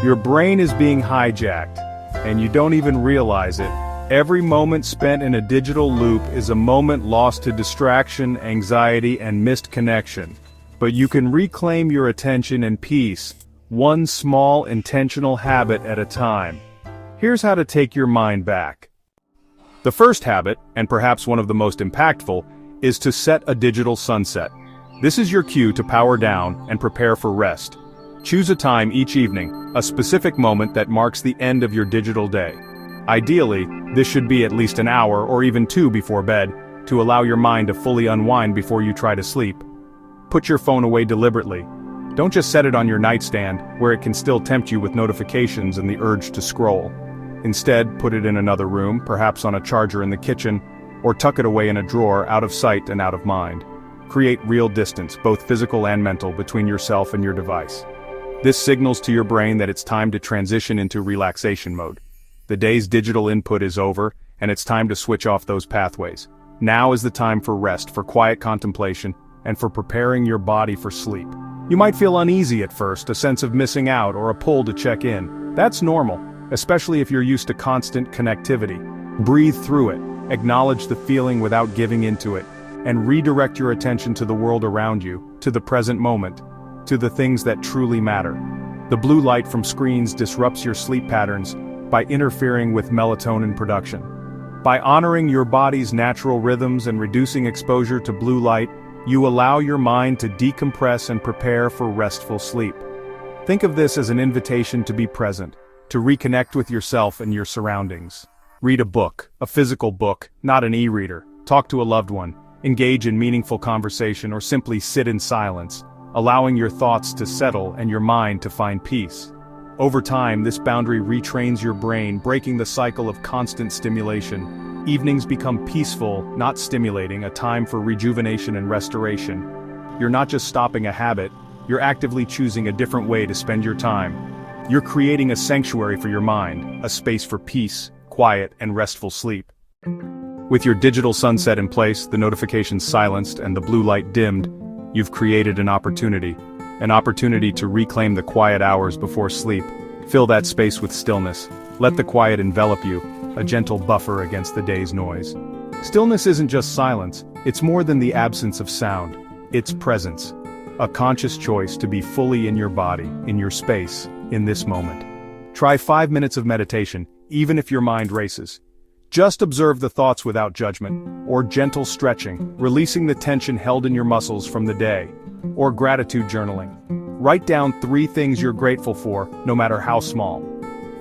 Your brain is being hijacked, and you don't even realize it. Every moment spent in a digital loop is a moment lost to distraction, anxiety, and missed connection. But you can reclaim your attention and peace, one small intentional habit at a time. Here's how to take your mind back. The first habit, and perhaps one of the most impactful, is to set a digital sunset. This is your cue to power down and prepare for rest. Choose a time each evening, a specific moment that marks the end of your digital day. Ideally, this should be at least an hour or even 2 before bed, to allow your mind to fully unwind before you try to sleep. Put your phone away deliberately. Don't just set it on your nightstand, where it can still tempt you with notifications and the urge to scroll. Instead, put it in another room, perhaps on a charger in the kitchen, or tuck it away in a drawer out of sight and out of mind. Create real distance, both physical and mental, between yourself and your device. This signals to your brain that it's time to transition into relaxation mode. The day's digital input is over, and it's time to switch off those pathways. Now is the time for rest, for quiet contemplation, and for preparing your body for sleep. You might feel uneasy at first, a sense of missing out or a pull to check in. That's normal, especially if you're used to constant connectivity. Breathe through it, acknowledge the feeling without giving into it, and redirect your attention to the world around you, to the present moment, to the things that truly matter. The blue light from screens disrupts your sleep patterns by interfering with melatonin production. By honoring your body's natural rhythms and reducing exposure to blue light, you allow your mind to decompress and prepare for restful sleep. Think of this as an invitation to be present, to reconnect with yourself and your surroundings. Read a book, a physical book, not an e-reader. Talk to a loved one, engage in meaningful conversation, or simply sit in silence, allowing your thoughts to settle and your mind to find peace. Over time, this boundary retrains your brain, breaking the cycle of constant stimulation. Evenings become peaceful, not stimulating, a time for rejuvenation and restoration. You're not just stopping a habit, you're actively choosing a different way to spend your time. You're creating a sanctuary for your mind, a space for peace, quiet, and restful sleep. With your digital sunset in place, the notifications silenced, and the blue light dimmed, you've created an opportunity to reclaim the quiet hours before sleep. Fill that space with stillness. Let the quiet envelop you, a gentle buffer against the day's noise. Stillness isn't just silence, it's more than the absence of sound. It's presence. A conscious choice to be fully in your body, in your space, in this moment. Try 5 minutes of meditation, even if your mind races. Just observe the thoughts without judgment, or gentle stretching, releasing the tension held in your muscles from the day, or gratitude journaling. Write down 3 things you're grateful for, no matter how small.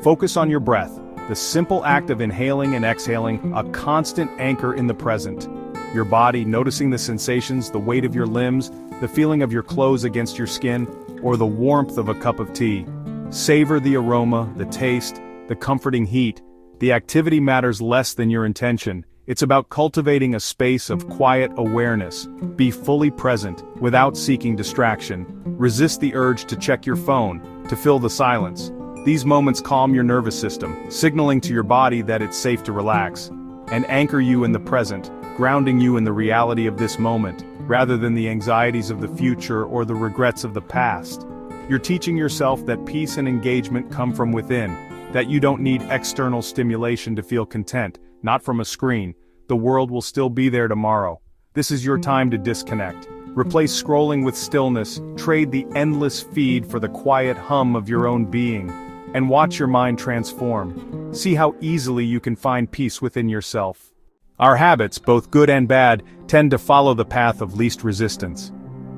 Focus on your breath, the simple act of inhaling and exhaling, a constant anchor in the present. Your body, noticing the sensations, the weight of your limbs, the feeling of your clothes against your skin, or the warmth of a cup of tea. Savor the aroma, the taste, the comforting heat. The activity matters less than your intention. It's about cultivating a space of quiet awareness. Be fully present, without seeking distraction. Resist the urge to check your phone, to fill the silence. These moments calm your nervous system, signaling to your body that it's safe to relax, and anchor you in the present, grounding you in the reality of this moment, rather than the anxieties of the future or the regrets of the past. You're teaching yourself that peace and engagement come from within, that you don't need external stimulation to feel content, not from a screen. The world will still be there tomorrow. This is your time to disconnect. Replace scrolling with stillness, trade the endless feed for the quiet hum of your own being, and watch your mind transform. See how easily you can find peace within yourself. Our habits, both good and bad, tend to follow the path of least resistance.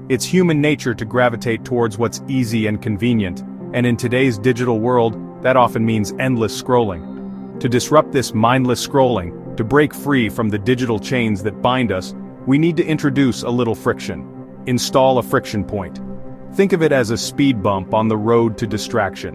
It's human nature to gravitate towards what's easy and convenient, and in today's digital world, that often means endless scrolling. To disrupt this mindless scrolling, to break free from the digital chains that bind us, we need to introduce a little friction. Install a friction point. Think of it as a speed bump on the road to distraction.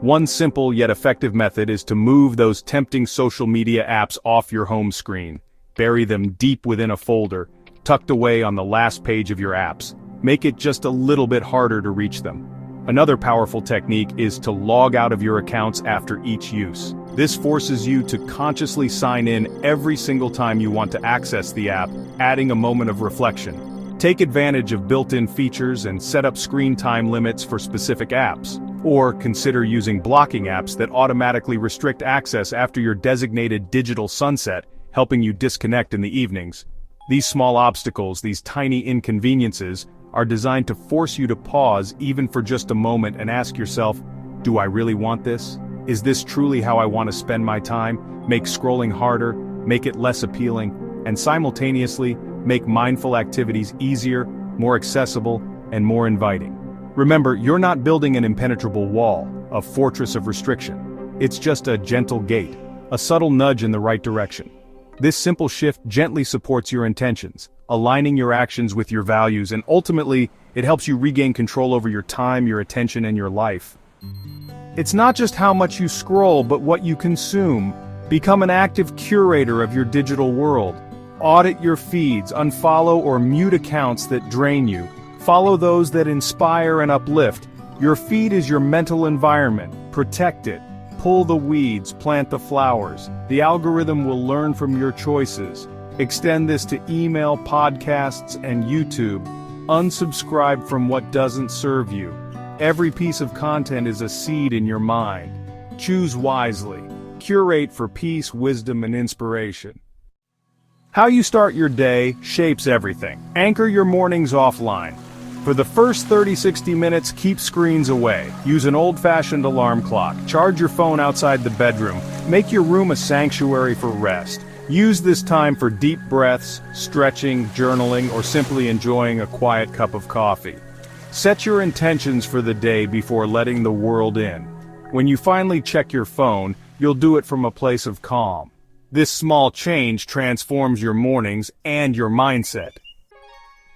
One simple yet effective method is to move those tempting social media apps off your home screen. Bury them deep within a folder, tucked away on the last page of your apps. Make it just a little bit harder to reach them. Another powerful technique is to log out of your accounts after each use. This forces you to consciously sign in every single time you want to access the app, adding a moment of reflection. Take advantage of built-in features and set up screen time limits for specific apps. Or consider using blocking apps that automatically restrict access after your designated digital sunset, helping you disconnect in the evenings. These small obstacles, these tiny inconveniences, are designed to force you to pause even for just a moment and ask yourself, do I really want this? Is this truly how I want to spend my time? Make scrolling harder, make it less appealing, and simultaneously, make mindful activities easier, more accessible, and more inviting. Remember, you're not building an impenetrable wall, a fortress of restriction. It's just a gentle gate, a subtle nudge in the right direction. This simple shift gently supports your intentions, aligning your actions with your values, and ultimately, it helps you regain control over your time, your attention, and your life. It's not just how much you scroll, but what you consume. Become an active curator of your digital world. Audit your feeds, unfollow or mute accounts that drain you. Follow those that inspire and uplift. Your feed is your mental environment. Protect it. Pull the weeds, plant the flowers. The algorithm will learn from your choices. Extend this to email, podcasts, and YouTube. Unsubscribe from what doesn't serve you. Every piece of content is a seed in your mind. Choose wisely. Curate for peace, wisdom, and inspiration. How you start your day shapes everything. Anchor your mornings offline. For the first 30-60 minutes, keep screens away. Use an old-fashioned alarm clock. Charge your phone outside the bedroom. Make your room a sanctuary for rest. Use this time for deep breaths, stretching, journaling, or simply enjoying a quiet cup of coffee. Set your intentions for the day before letting the world in. When you finally check your phone, you'll do it from a place of calm. This small change transforms your mornings and your mindset.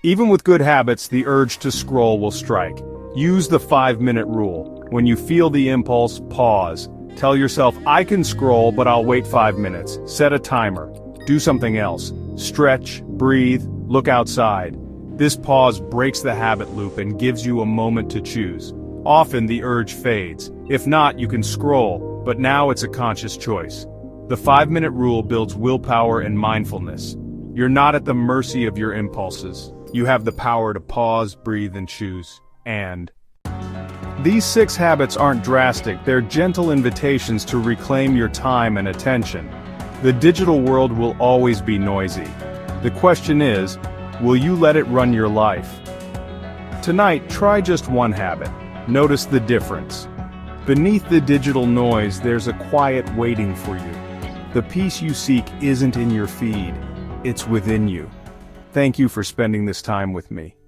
Even with good habits, the urge to scroll will strike. Use the 5-minute rule. When you feel the impulse, pause. Tell yourself, I can scroll, but I'll wait 5 minutes. Set a timer. Do something else. Stretch, breathe, look outside. This pause breaks the habit loop and gives you a moment to choose. Often the urge fades. If not, you can scroll, but now it's a conscious choice. The 5-minute rule builds willpower and mindfulness. You're not at the mercy of your impulses. You have the power to pause, breathe, and choose. And these 6 habits aren't drastic, they're gentle invitations to reclaim your time and attention. The digital world will always be noisy. The question is, will you let it run your life? Tonight, try just one habit. Notice the difference. Beneath the digital noise, there's a quiet waiting for you. The peace you seek isn't in your feed, it's within you. Thank you for spending this time with me.